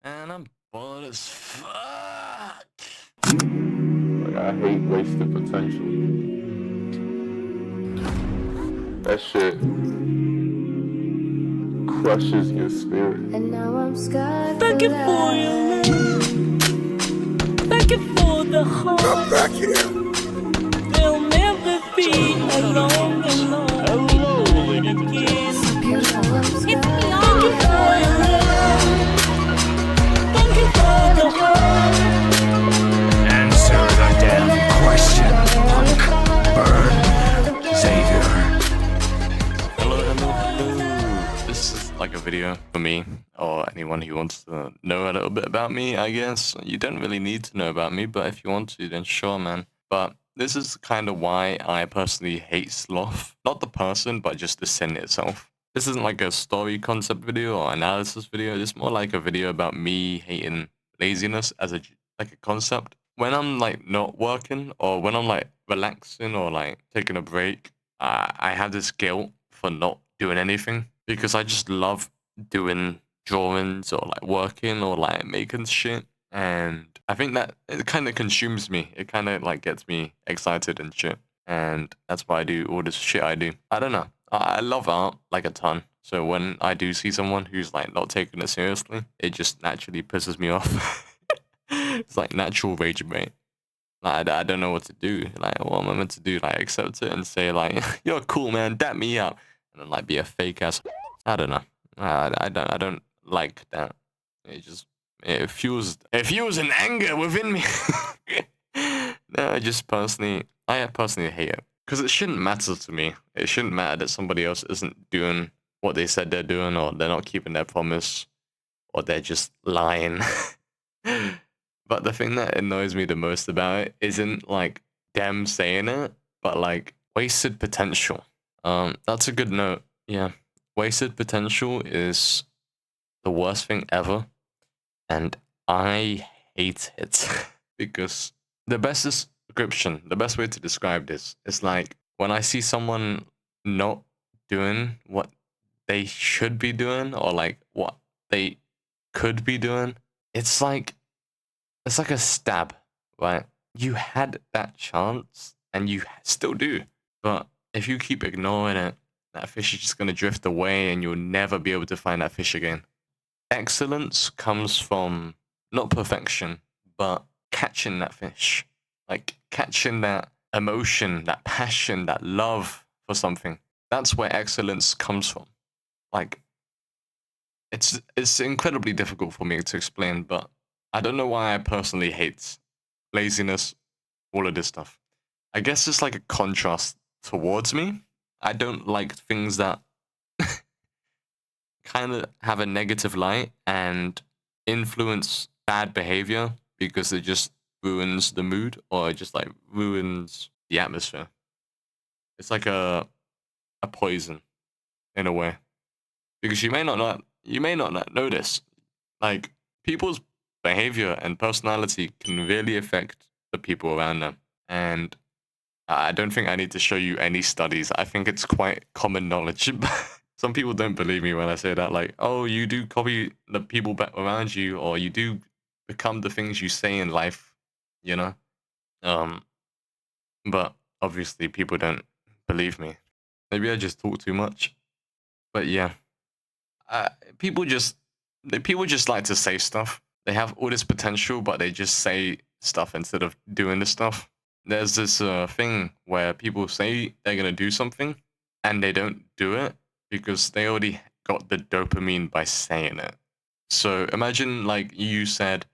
Man, I'm bored as fuck. Like, I hate wasted potential. That shit crushes your spirit. And now I'm scarred Thank you for your love. Thank you for the heart. Come back here. There'll never be a long and lonely night again. It's me, thank you for your love. Thank you for the heart. Answer the damn question, punk. Bird. Savior. Hello. This is like a video for me, or anyone who wants to know a little bit about me, I guess. You don't really need to know about me, but if you want to, then sure, man. But this is kind of why I personally hate sloth. Not the person, but just the sin itself. This isn't like a story concept video or analysis video. It's more like a video about me hating laziness as a concept. When I'm like not working, or when I'm like relaxing or like taking a break, I have this guilt for not doing anything because I just love doing drawings or like working or like making shit. And I think that it kind of consumes me. It kind of like gets me excited and shit. And that's why I do all this shit I do. I don't know. I love art like a ton. So when I do see someone who's like not taking it seriously, it just naturally pisses me off. It's like natural rage bait. Like, I don't know what to do. Like, what am I meant to do? Like, accept it and say like, "You're cool, man. Dap me up," and then like be a fake ass. I don't know. I don't like that. It fuels an anger within me. No, I personally hate it because it shouldn't matter to me. It shouldn't matter that somebody else isn't doing what they said they're doing, or they're not keeping their promise, or they're just lying. But the thing that annoys me the most about it isn't like them saying it, but like wasted potential. That's a good note. Yeah, wasted potential is the worst thing ever, and I hate it because the best description, the best way to describe this is like when I see someone not doing what they should be doing, or like what they could be doing. It's like a stab, right? You had that chance, and you still do. But if you keep ignoring it, that fish is just going to drift away, and you'll never be able to find that fish again. Excellence comes from not perfection, but catching that fish. Like catching that emotion, that passion, that love for something. That's where excellence comes from. Like, it's incredibly difficult for me to explain, but I don't know why I personally hate laziness, all of this stuff. I guess it's like a contrast towards me. I don't like things that kind of have a negative light and influence bad behavior because it just ruins the mood, or it just like ruins the atmosphere. It's like a poison in a way, because you may not know this. Like, people's behavior and personality can really affect the people around them. And I don't think I need to show you any studies. I think it's quite common knowledge. Some people don't believe me when I say that, like, oh, you do copy the people around you, or you do become the things you say in life, you know? But obviously people don't believe me. Maybe I just talk too much. But yeah. People just like to say stuff. They have all this potential, but they just say stuff instead of doing the stuff. There's this thing where people say they're gonna do something, and they don't do it because they already got the dopamine by saying it. So imagine like you said,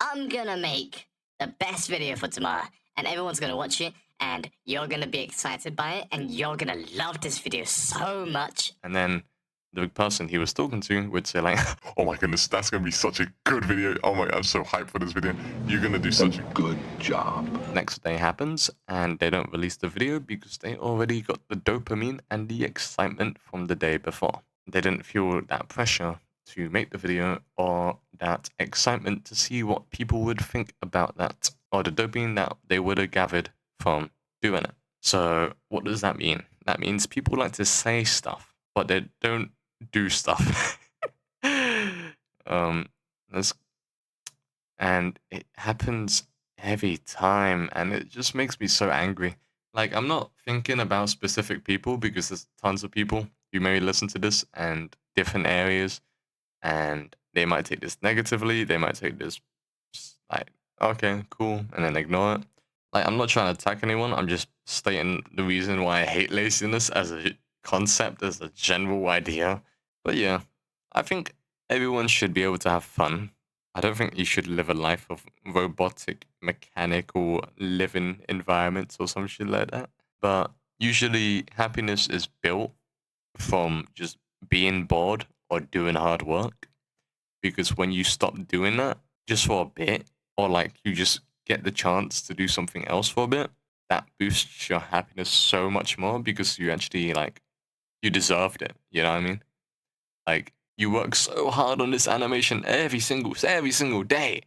"I'm gonna make the best video for tomorrow, and everyone's gonna watch it, and you're gonna be excited by it, and you're gonna love this video so much." And then the person he was talking to would say like, "Oh my goodness, that's gonna be such a good video. Oh my God, I'm so hyped for this video. You're gonna do such a good job." Next day happens, and they don't release the video because they already got the dopamine and the excitement from the day before. They didn't feel that pressure to make the video, or that excitement to see what people would think about that, or the dopamine that they would have gathered from doing it. So what does that mean? That means people like to say stuff, but they don't do stuff. That's and it happens every time, and it just makes me so angry. Like, I'm not thinking about specific people because there's tons of people who may listen to this and different areas, and they might take this negatively, they might take this like, okay, cool, and then ignore it. Like, I'm not trying to attack anyone, I'm just stating the reason why I hate laziness as a concept, as a general idea. But yeah, I think everyone should be able to have fun. I don't think you should live a life of robotic, mechanical living environments or some shit like that. But usually happiness is built from just being bored or doing hard work. Because when you stop doing that just for a bit, or like you just get the chance to do something else for a bit, that boosts your happiness so much more because you actually like, you deserved it. You know what I mean? Like, you work so hard on this animation every single day,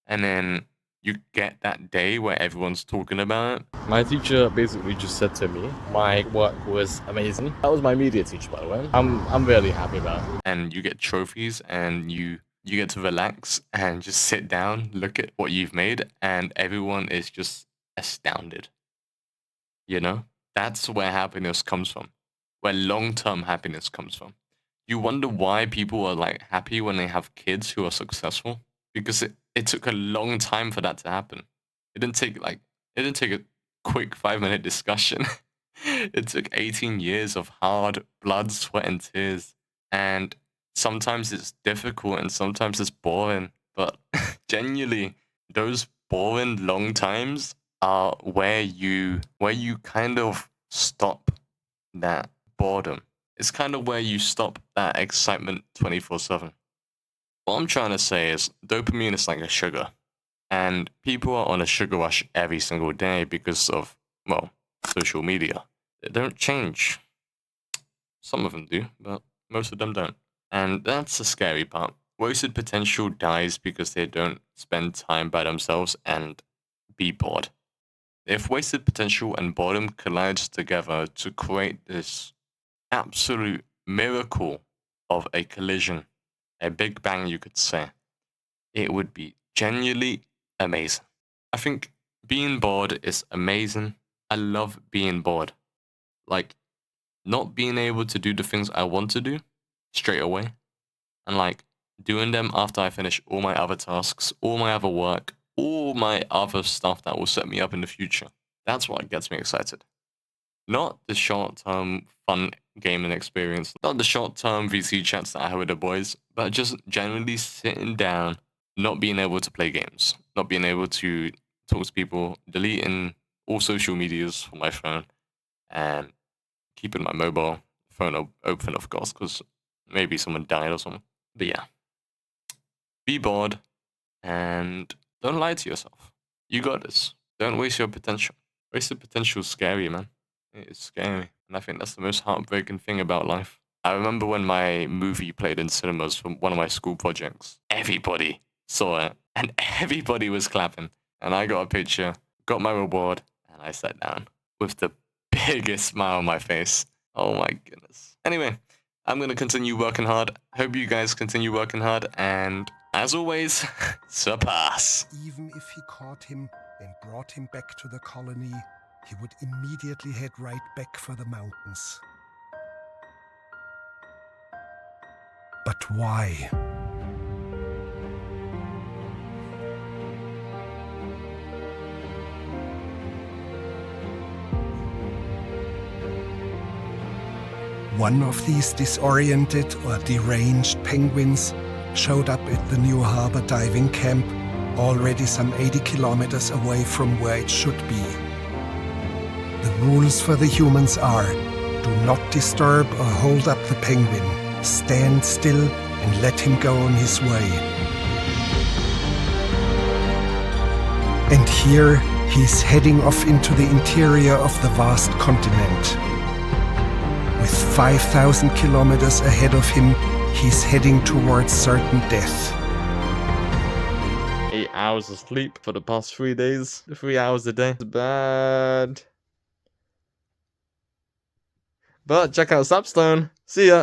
and then you get that day where everyone's talking about it. My teacher basically just said to me, my work was amazing. That was my media teacher, by the way. I'm really happy about it. And you get trophies, and you get to relax and just sit down, look at what you've made, and everyone is just astounded. You know? That's where happiness comes from. Where long-term happiness comes from. You wonder why people are like happy when they have kids who are successful? Because it took a long time for that to happen. It didn't take a quick 5-minute discussion. It took 18 years of hard blood, sweat, and tears. And sometimes it's difficult and sometimes it's boring. But genuinely, those boring long times are where you kind of stop that boredom. It's kind of where you stop that excitement 24/7. What I'm trying to say is dopamine is like a sugar. And people are on a sugar rush every single day because of, well, social media. They don't change. Some of them do, but most of them don't. And that's the scary part. Wasted potential dies because they don't spend time by themselves and be bored. If wasted potential and boredom collides together to create this absolute miracle of a collision, a big bang you could say, it would be genuinely amazing. I think being bored is amazing. I love being bored. Like, not being able to do the things I want to do straight away, and like doing them after I finish all my other tasks, all my other work, all my other stuff that will set me up in the future. That's what gets me excited. Not the short-term fun gaming experience, not the short-term VC chats that I have with the boys, but just generally sitting down, not being able to play games, not being able to talk to people, deleting all social medias from my phone, and keeping my mobile phone open, of course, because maybe someone died or something. But yeah, be bored and don't lie to yourself. You got this. Don't waste your potential. Wasted potential is scary, man. It's scary. And I think that's the most heartbreaking thing about life. I remember when my movie played in cinemas from one of my school projects. Everybody saw it, and everybody was clapping. And I got a picture, got my reward, and I sat down with the biggest smile on my face. Oh my goodness. Anyway, I'm going to continue working hard. Hope you guys continue working hard, and as always, surpass. Even if he caught him and brought him back to the colony, he would immediately head right back for the mountains. But why? One of these disoriented or deranged penguins showed up at the New Harbor diving camp, already some 80 kilometers away from where it should be. The rules for the humans are: do not disturb or hold up the penguin, stand still and let him go on his way. And here he's heading off into the interior of the vast continent. With 5,000 kilometers ahead of him, he's heading towards certain death. 8 hours of sleep for the past 3 days. 3 hours a day. It's bad. But check out Sapstone. See ya.